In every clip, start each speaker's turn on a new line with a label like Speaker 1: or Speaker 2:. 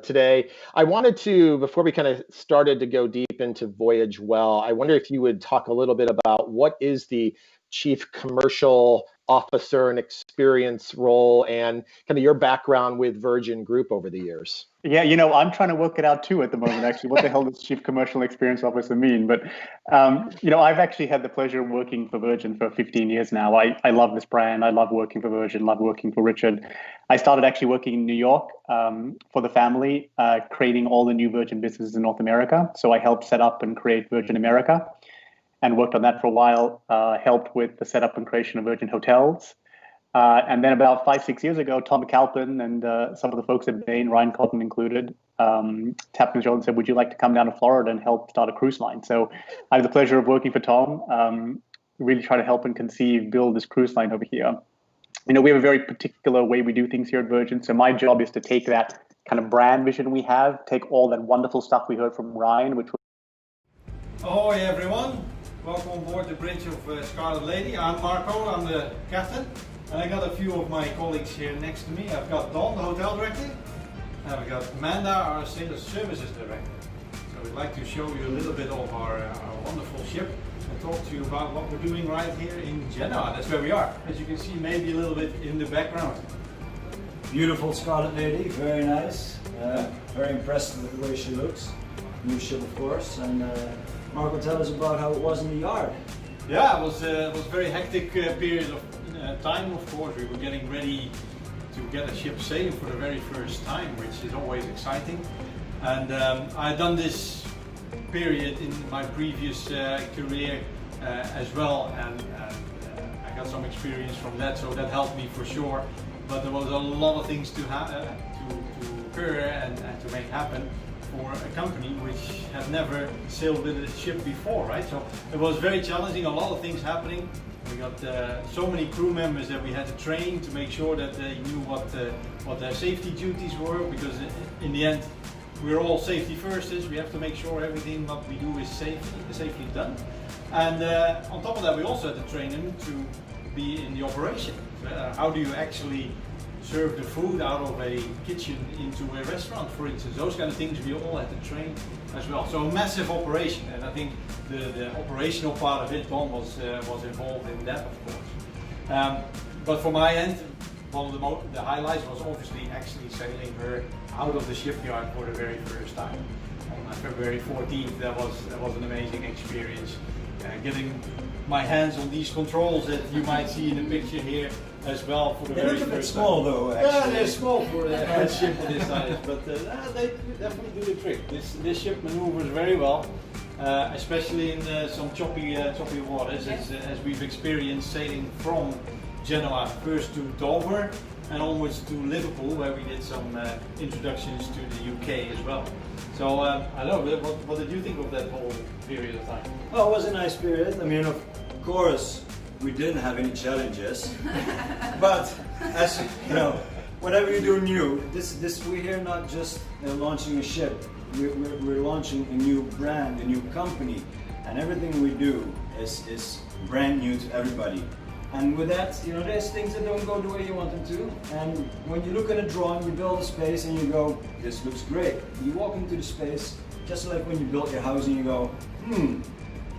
Speaker 1: today. I wanted to, before we kind of started to go deep into Voyage Well, I wonder if you would talk a little bit about what is the Chief Commercial Officer and experience role and kind of your background with Virgin Group over the years.
Speaker 2: Yeah, I'm trying to work it out too at the moment, actually. What the hell does Chief Commercial Experience Officer mean? But, I've actually had the pleasure of working for Virgin for 15 years now. I love this brand. I love working for Virgin, love working for Richard. I started actually working in New York for the family, creating all the new Virgin businesses in North America. So I helped set up and create Virgin America and worked on that for a while, helped with the setup and creation of Virgin Hotels. And then about 5-6 years ago, Tom McAlpin and some of the folks at Bain, Ryan Cotton included, tapped me on the shoulder and said, would you like to come down to Florida and help start a cruise line? So I have the pleasure of working for Tom, really try to help and build this cruise line over here. We have a very particular way we do things here at Virgin. So my job is to take that kind of brand vision we have, take all that wonderful stuff we heard from Ryan, which was...
Speaker 3: Ahoy everyone, welcome on board the bridge of Scarlet Lady. I'm Marco, I'm the captain. And I got a few of my colleagues here next to me. I've got Don, the hotel director, and I've got Amanda, our sales services director. So we'd like to show you a little bit of our wonderful ship and talk to you about what we're doing right here in Genoa. That's where we are. As you can see, maybe a little bit in the background.
Speaker 4: Beautiful Scarlet Lady, very nice. Very impressed with the way she looks. New ship, of course. And Marco, tell us about how it was in the yard.
Speaker 3: Yeah, it was a very hectic period of time, of course. We were getting ready to get a ship sailing for the very first time, which is always exciting. And I had done this period in my previous career as well, and I got some experience from that, so that helped me for sure. But there was a lot of things to occur and to make happen for a company which had never sailed with a ship before, right? So it was very challenging, a lot of things happening. We got so many crew members that we had to train to make sure that they knew what their safety duties were, because in the end we're all safety firsters. We have to make sure everything what we do is safely done. And on top of that, we also had to train them to be in the operation. How do you actually serve the food out of a kitchen into a restaurant, for instance? Those kind of things we all had to train as well. So a massive operation, and I think the operational part of it, Don was involved in that, of course. But for my end, one of the highlights was obviously actually sailing her out of the shipyard for the very first time on February 14th. That was an amazing experience. Getting my hands on these controls that you might see in the picture here as well for the very first time. They look a bit
Speaker 4: small though, actually.
Speaker 3: Yeah, they're small for a ship this size, but they definitely do the trick. This ship maneuvers very well, especially in some choppy waters, as we've experienced sailing from Genoa first to Dover and onwards to Liverpool, where we did some introductions to the UK as well. So I don't know, what did you think of that whole period of time?
Speaker 4: Well, it was a nice period. I mean, of course, we didn't have any challenges, but as you know, whenever you do new, we're here not just launching a ship. We're launching a new brand, a new company, and everything we do is brand new to everybody. And with that, there's things that don't go the way you want them to. And when you look at a drawing, you build a space and you go, this looks great. You walk into the space, just like when you built your house and you go,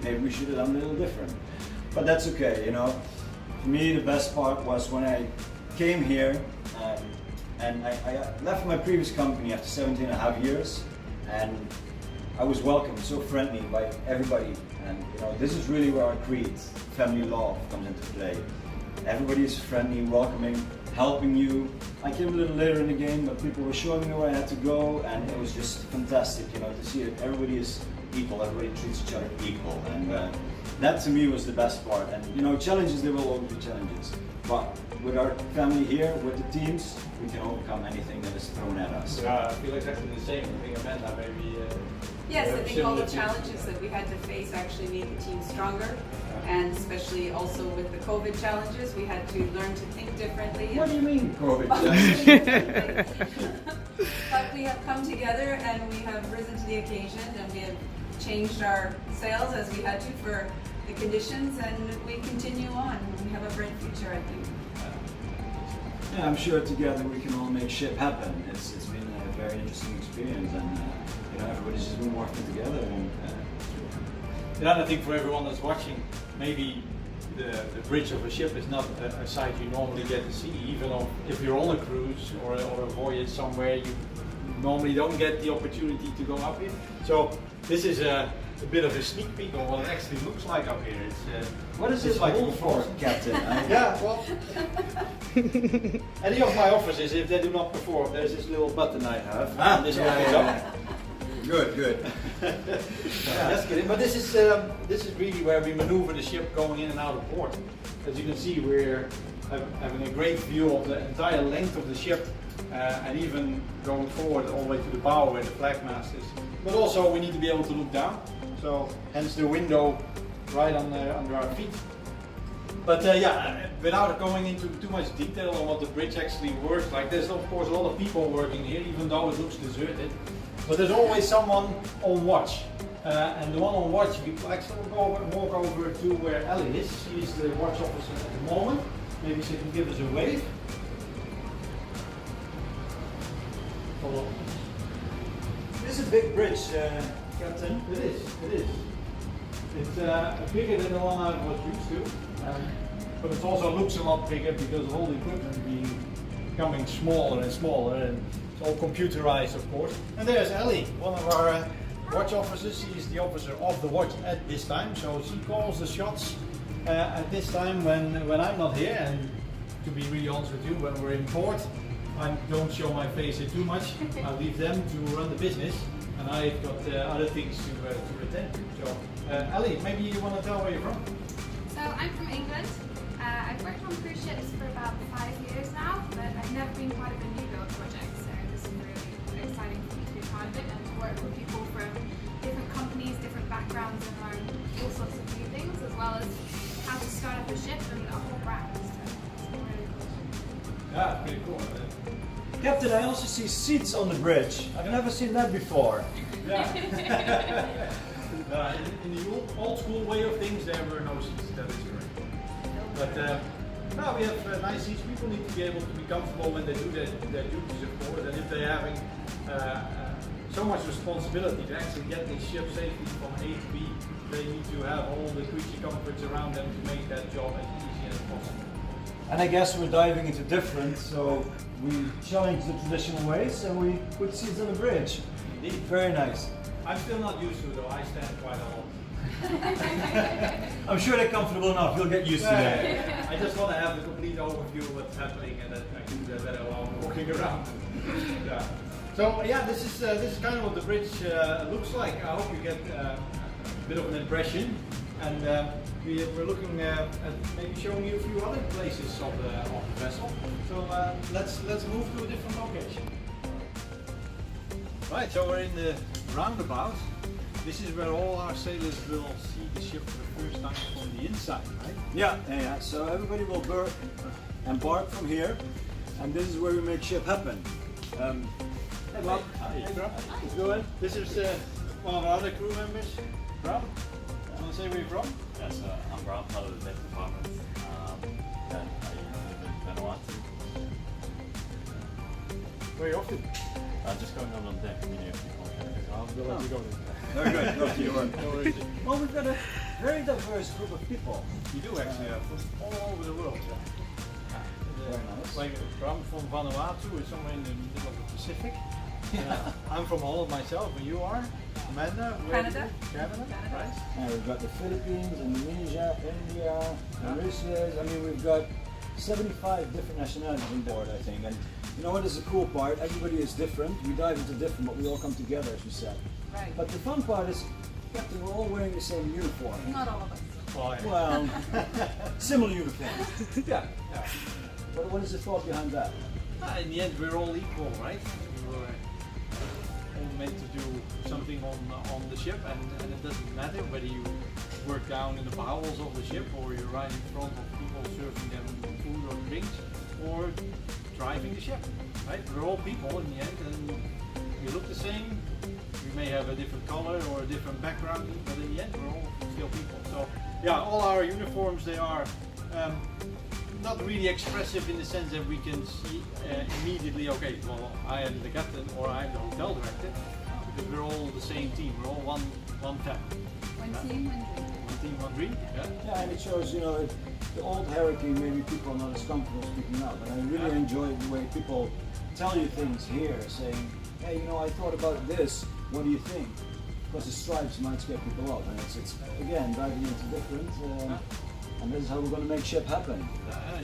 Speaker 4: maybe we should have done a little different. But that's okay, For me, the best part was when I came here and I left my previous company after 17 and a half years, and I was welcomed so friendly by everybody. And this is really where our creed, family law, comes into play. Everybody is friendly, welcoming, helping you. I came a little later in the game, but people were showing me where I had to go, and it was just fantastic, to see that everybody is equal, everybody treats each other equal, and that to me was the best part. And challenges, there will always be challenges, but with our family here, with the teams, we can overcome anything that is thrown at us.
Speaker 3: Yeah, I feel exactly the same. I think Amanda maybe.
Speaker 5: Yes, I think all the challenges that we had to face actually made the team stronger, and especially also with the COVID challenges, we had to learn to think differently.
Speaker 4: What do you mean, COVID challenges?
Speaker 5: But we have come together and we have risen to the occasion, and we have changed our sails as we had to for the conditions, and we continue on. We have a bright future, I think.
Speaker 4: Yeah, I'm sure together we can all make ship happen. It's been a very very interesting experience, and everybody's just been working together. And
Speaker 3: Another thing for everyone that's watching, maybe the bridge of a ship is not a sight you normally get to see, even if you're on a cruise or a voyage somewhere, you normally don't get the opportunity to go up here. So this is a bit of a sneak peek on what it actually looks like up here.
Speaker 4: what is this like for, Captain?
Speaker 3: Yeah, well, any of my offices, if they do not perform, there's this little button I have. And this opens up.
Speaker 4: Good.
Speaker 3: That's kidding. But this is really where we maneuver the ship going in and out of port. As you can see, we're having a great view of the entire length of the ship, and even going forward all the way to the bow where the flag mast is. But also we need to be able to look down, so hence the window right under our feet. But without going into too much detail on what the bridge actually works like, there's of course a lot of people working here, even though it looks deserted. But there's always someone on watch, and the one on watch, we actually walk over to where Ellie is. She's the watch officer at the moment. Maybe she can give us a wave. Follow.
Speaker 4: This is a big bridge, Captain.
Speaker 3: It is. It's bigger than the one I was used to, but it also looks a lot bigger because of all the equipment becoming smaller and smaller, and it's all computerized, of course. And there's Ellie, one of our watch officers. She's the officer of the watch at this time, so she calls the shots at this time when I'm not here. And to be really honest with you, when we're in port, I don't show my face here too much. I leave them to run the business, and I've got other things to attend to. So, Ellie, maybe you want to tell where you're from?
Speaker 6: So I'm from England. I've worked on cruise ships for about 5 years now, but I've never been part of a new build project, so this is really exciting for me to be part of it and to work with people from different companies, different backgrounds, and learn all sorts of new things, as well as how to start up a ship and a whole brand. So it's been really cool.
Speaker 3: Yeah, pretty cool.
Speaker 4: Captain, I also see seats on the bridge. I've never seen that before.
Speaker 3: Yeah. In the old school way of things, there were no seats. That is correct. But now we have nice seats. People need to be able to be comfortable when they do their duties, of course. And if they're having so much responsibility to actually get this ship safely from A to B, they need to have all the creature comforts around them to make that job as easy as possible.
Speaker 4: And I guess we're diving into different, so we challenge the traditional ways and we put seats on the bridge.
Speaker 3: Indeed.
Speaker 4: Very nice.
Speaker 3: I'm still not used to it though. I stand quite a lot.
Speaker 4: I'm sure they're comfortable enough. You'll get used to that.
Speaker 3: I just want to have the complete overview of what's happening, and that I can do that better while I'm walking around. Yeah. So yeah, this is kind of what the bridge looks like. I hope you get a bit of an impression, and we're looking at maybe showing you a few other places of the vessel. So let's move to a different location. Right, so we're in the roundabout. This is where all our sailors will see the ship for the first time from the inside, right?
Speaker 4: Yeah. So everybody will embark from here, and this is where we make ship happen.
Speaker 3: Hey Bob. Hi. Hey Bram. Go ahead. This is one of our other crew members. Bram, you want to say where you're from?
Speaker 7: Yes, I'm Bram, part of the tech department. I live in Vanuatu.
Speaker 3: Where are you off to?
Speaker 7: Just going on deck, meeting a few contractors.
Speaker 3: We'll let you go then.
Speaker 4: Very good. Go to your work.
Speaker 3: No worries.
Speaker 4: Well, we've got a very diverse group of people.
Speaker 3: You do actually, from all over the world.
Speaker 4: Very nice.
Speaker 3: Like Bram from Vanuatu is somewhere in the middle of the Pacific. I'm from Holland myself, and you are? Amanda?
Speaker 5: Canada.
Speaker 3: Canada? Right.
Speaker 4: And we've got the Philippines, Indonesia, India, Mauritius. I mean, we've got 75 different nationalities on board, I think. And you know what is the cool part? Everybody is different. We dive into different, but we all come together, as you said.
Speaker 5: Right.
Speaker 4: But the fun part is, Captain, we're all wearing the same uniform.
Speaker 5: Not all of us.
Speaker 3: Well,
Speaker 4: Well, similar uniforms.
Speaker 3: yeah.
Speaker 4: What is the thought behind that?
Speaker 3: In the end, we're all equal, right? We're all made to do something on the ship, and it doesn't matter whether you work down in the bowels of the ship, or you're right in front of people serving them food or drinks, or driving the ship, right? We're all people in the end, and we look the same. We may have a different color or a different background, but in the end, we're all still people. So, yeah, all our uniforms, they are not really expressive in the sense that we can see immediately, okay, well, I am the captain or I am the hotel director, because we're all the same team, we're all one family.
Speaker 5: One team, one dream.
Speaker 3: One team, one dream. Yeah.
Speaker 4: Yeah, and it shows, you know, the old hierarchy, maybe people are not as comfortable speaking out, but I really enjoy the way people tell you things here, saying, hey, you know, I thought about this, what do you think? Because the stripes might scare people off, and it's again, diving into different, and this is how we're going to make ship happen.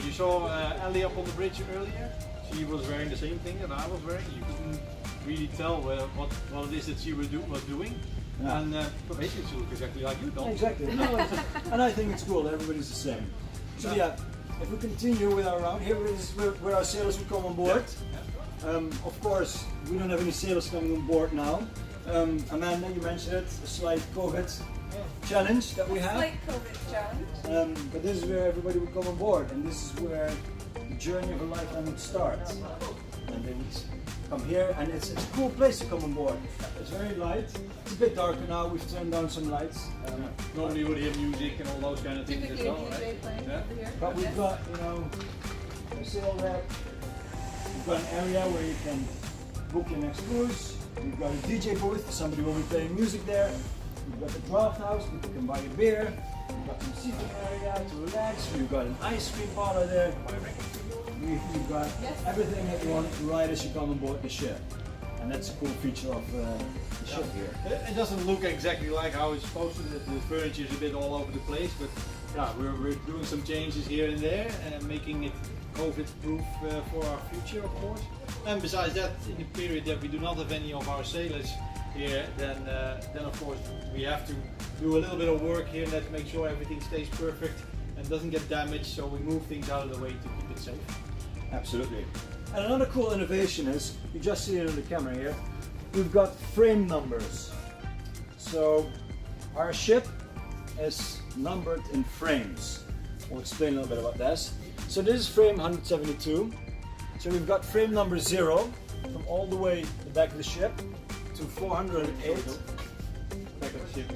Speaker 3: You saw Ellie up on the bridge earlier. She was wearing the same thing that I was wearing. You couldn't really tell what it is that she was doing.
Speaker 4: Yeah.
Speaker 3: And but basically she looked exactly like you, don't
Speaker 4: Exactly. No, and I think it's cool that everybody's the same. So yeah, if we continue with our round, here is where our sailors will come on board. Of course, we don't have any sailors coming on board now. Amanda, you mentioned it, a slight COVID challenge that we have.
Speaker 5: Slight COVID challenge.
Speaker 4: But this is where everybody would come on board, and this is where the journey of a lifetime would start. And they would come here, and it's a cool place to come on board. It's very light. It's a bit darker now. We've turned down some lights.
Speaker 3: Normally you would hear music and all those kind of things as
Speaker 5: Typically a
Speaker 3: well,
Speaker 5: DJ
Speaker 3: right?
Speaker 5: playing
Speaker 3: Yeah.
Speaker 5: over here.
Speaker 4: But we've got, you know, a sail rack. We've got an area where you can book your next cruise. We've got a DJ booth. Somebody will be playing music there. We've got the draft house. People can buy a beer. We've got some seating area to relax. We've got an ice cream parlor there. We've got everything that you want right as you come on board the ship. And that's a cool feature of the ship here.
Speaker 3: It doesn't look exactly like how it's supposed to. The furniture is a bit all over the place, but yeah, we're doing some changes here and there and making it COVID-proof for our future, of course. And besides that, in the period that we do not have any of our sailors here, then of course we have to do a little bit of work here to make sure everything stays perfect and doesn't get damaged. So we move things out of the way to keep it safe.
Speaker 4: Absolutely. And another cool innovation is, you just see it on the camera here, we've got frame numbers. So our ship is numbered in frames. We'll explain a little bit about this. So this is frame 172. So we've got frame number 0 from all the way the back of the ship to 408.
Speaker 3: Back of the ship.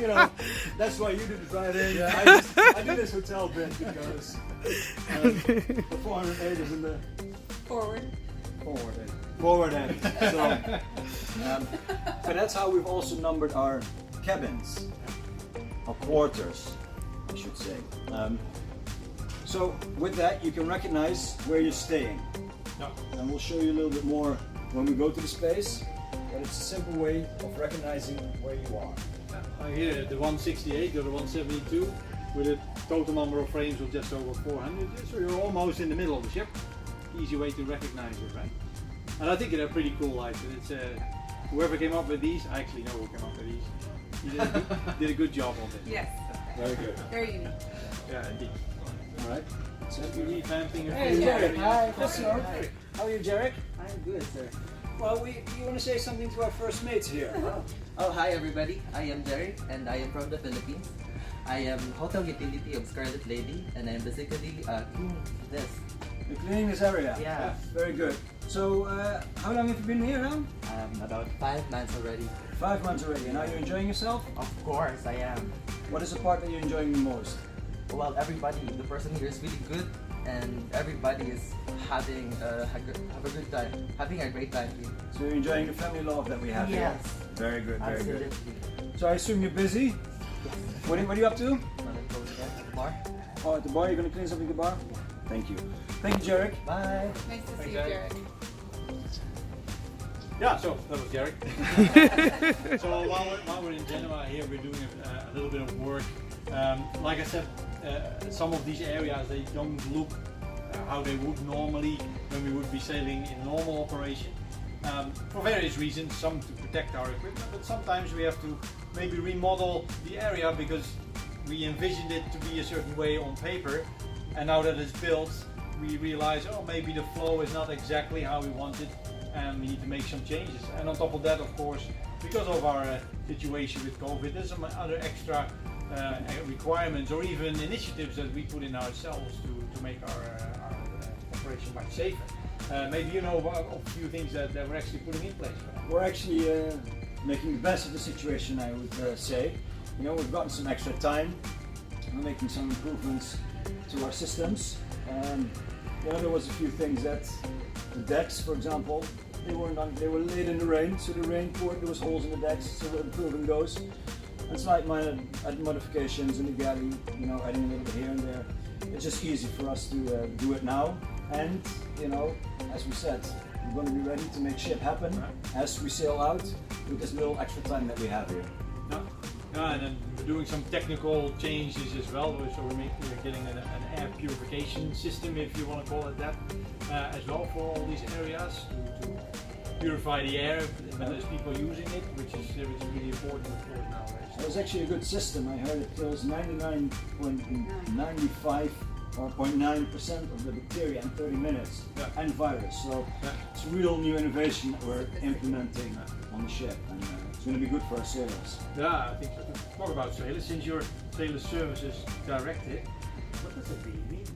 Speaker 4: You know, that's why you do the driving. I do this hotel bit because the 408 is in the
Speaker 5: Forward.
Speaker 4: forward end. So, but that's how we've also numbered our cabins, our quarters, I should say. So with that, you can recognize where you're staying, and we'll show you a little bit more when we go to the space. But it's a simple way of recognizing where you are.
Speaker 3: Here, the 168 or the 172 with a total number of frames of just over 400. So you're almost in the middle of the ship. Easy way to recognize it, right? And I think they're pretty cool lights. It's whoever came up with these, I actually know who came up with these. He did a good job on it.
Speaker 5: Yes.
Speaker 4: Very good.
Speaker 5: Very unique.
Speaker 3: Yeah, indeed.
Speaker 4: All right.
Speaker 3: So we revamping it.
Speaker 4: Hey, Jarek. Hi. Hello.
Speaker 3: Hi.
Speaker 4: How are you, Jarek?
Speaker 8: I'm good, sir.
Speaker 4: Well, you want to say something to our first mates here?
Speaker 8: Oh, hi everybody. I am Derek and I am from the Philippines. I am hotel utility of Scarlet Lady and I'm basically cleaning this.
Speaker 4: You're cleaning this area?
Speaker 8: Yeah.
Speaker 4: Very good. So, how long have you been here now?
Speaker 8: About 5 months already.
Speaker 4: 5 months already. And are you enjoying yourself?
Speaker 8: Of course, I am.
Speaker 4: What is the part that you're enjoying the most?
Speaker 8: Well, everybody, the person here is really good and everybody is having have a good time, having a great time here.
Speaker 4: So you're enjoying the family love that we have here?
Speaker 8: Yes.
Speaker 4: Very good, very
Speaker 8: Absolutely.
Speaker 4: good. So I assume you're busy?
Speaker 8: Yes.
Speaker 4: What are you up to?
Speaker 8: Wanna go to the bar?
Speaker 4: Oh, at the bar? You're going to clean something at the bar? Thank you. Thank you, Jarek.
Speaker 8: Bye.
Speaker 5: Nice to
Speaker 3: Thanks,
Speaker 5: see you,
Speaker 3: Derek.
Speaker 5: Derek.
Speaker 3: Yeah, so that was Derek. So while we're in Genoa here, we're doing a little bit of work. Like I said, some of these areas, they don't look how they would normally when we would be sailing in normal operation. For various reasons, some to protect our equipment, but sometimes we have to maybe remodel the area because we envisioned it to be a certain way on paper, and now that it's built, we realize, oh, maybe the flow is not exactly how we want it, and we need to make some changes. And on top of that, of course, because of our situation with COVID, there's some other extra requirements or even initiatives that we put in ourselves to make our operation much safer. Maybe you know about a few things that we're actually putting in place.
Speaker 4: We're actually making the best of the situation, I would say. You know, we've gotten some extra time. We're making some improvements to our systems. There was a few things that the decks, for example, they were laid in the rain, so the rain poured, there was holes in the decks, so we're improving those. And slight minor modifications in the galley, adding a little bit here and there. It's just easy for us to do it now. And, as we said, we're going to be ready to make ship happen as we sail out with this little extra time that we have here.
Speaker 3: Yeah, and then we're doing some technical changes as well. So we're getting an air purification system, if you want to call it that, as well for all these areas to purify the air when there's people using it, which is really important, of course, nowadays.
Speaker 4: It was actually a good system. I heard it kills 99.9% of the bacteria in 30 minutes and virus. So it's a real new innovation that we're implementing on the ship, and it's going to be good for our sailors.
Speaker 3: Yeah, I think so. Talk about sailors. Since you're Sailor Services Director, what does it really mean?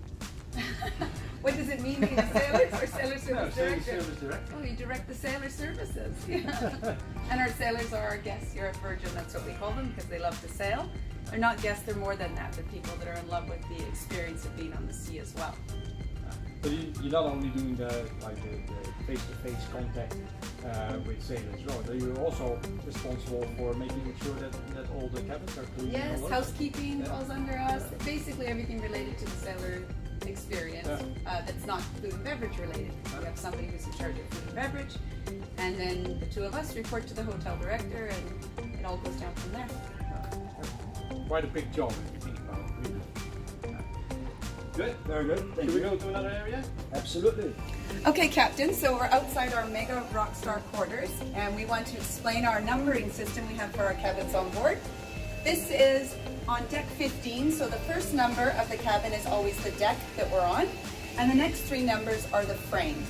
Speaker 5: What does it mean being a sailor or Sailor Service
Speaker 3: Sailor
Speaker 5: Director?
Speaker 3: Service Director.
Speaker 5: Oh, you direct the sailor services. Yeah. And our sailors are our guests here at Virgin. That's what we call them because they love to sail. They're not guests, they're more than that. They're people that are in love with the experience of being on the sea as well.
Speaker 3: But you're not only doing the face-to-face contact with sailors, no, you're also responsible for making sure that all the cabins are clean.
Speaker 5: Yes, housekeeping falls under us. Basically everything related to the sailor experience that's not food and beverage related. We have somebody who's in charge of food and beverage, and then the two of us report to the hotel director, and it all goes down from there.
Speaker 3: Quite a big job if you think about it. Really. Good.
Speaker 4: Very good. Thank
Speaker 3: Should
Speaker 4: you.
Speaker 3: we go to another area?
Speaker 4: Absolutely.
Speaker 5: Okay, Captain, so we're outside our Mega Rockstar quarters, and we want to explain our numbering system we have for our cabins on board. This is on deck 15, so the first number of the cabin is always the deck that we're on, and the next three numbers are the frame.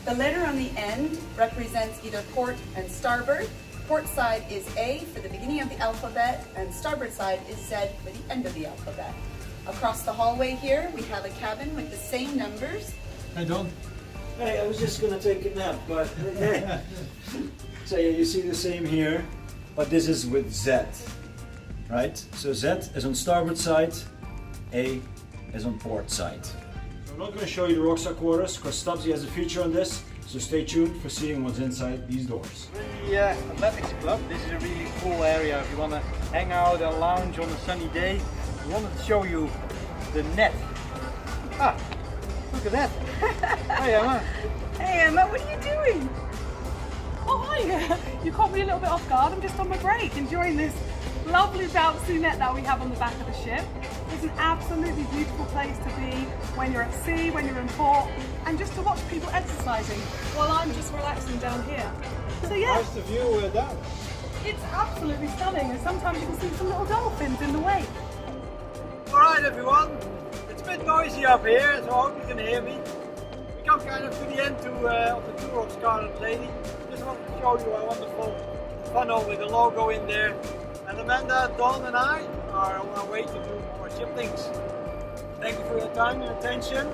Speaker 5: The letter on the end represents either port and starboard. Port side is A for the beginning of the alphabet, and starboard side is Z for the end of the alphabet. Across the hallway here, we have a cabin with the same numbers.
Speaker 3: Hey, Don.
Speaker 4: Hey, I was just going to take a nap, but so yeah, you see the same here, but this is with Z, right? So Z is on starboard side, A is on port side. So I'm not going to show you the Rockstar quarters because Stubbsy has a feature on this, so stay tuned for seeing what's inside these doors.
Speaker 9: The Athletics Club, this is a really cool area if you want to hang out and lounge on a sunny day. We wanted to show you the net. Ah, look at that. Hi Emma.
Speaker 10: Hey Emma, what are you doing? Oh hi, you caught me a little bit off guard. I'm just on my break, enjoying this lovely bouncy net that we have on the back of the ship. It's an absolutely beautiful place to be when you're at sea, when you're in port, and just to watch people exercising while I'm just relaxing down here. So yeah.
Speaker 9: How's the view down?
Speaker 10: It's absolutely stunning, and sometimes you can see some little dolphins in the wake.
Speaker 9: Alright everyone, it's a bit noisy up here, so I hope you can hear me. We come kind of to the end of the tour of Scarlet Lady. Just wanted to show you our wonderful funnel with the logo in there. And Amanda, Dawn and I are on our way to do more ship things. Thank you for your time and attention.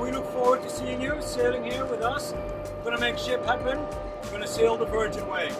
Speaker 9: We look forward to seeing you sailing here with us. We're going to make ship happen. We're going to sail the Virgin way.